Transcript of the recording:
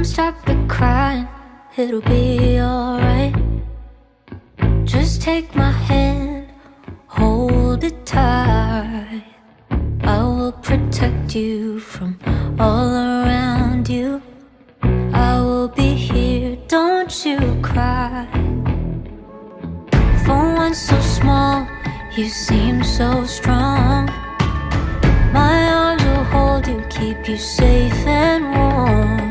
stop the crying, it'll be alright. Just take my hand, hold it tight. I will protect you from all around you. I will be here, don't you cry. For one so small, you seem so strong. My arms will hold you, keep you safe and warm.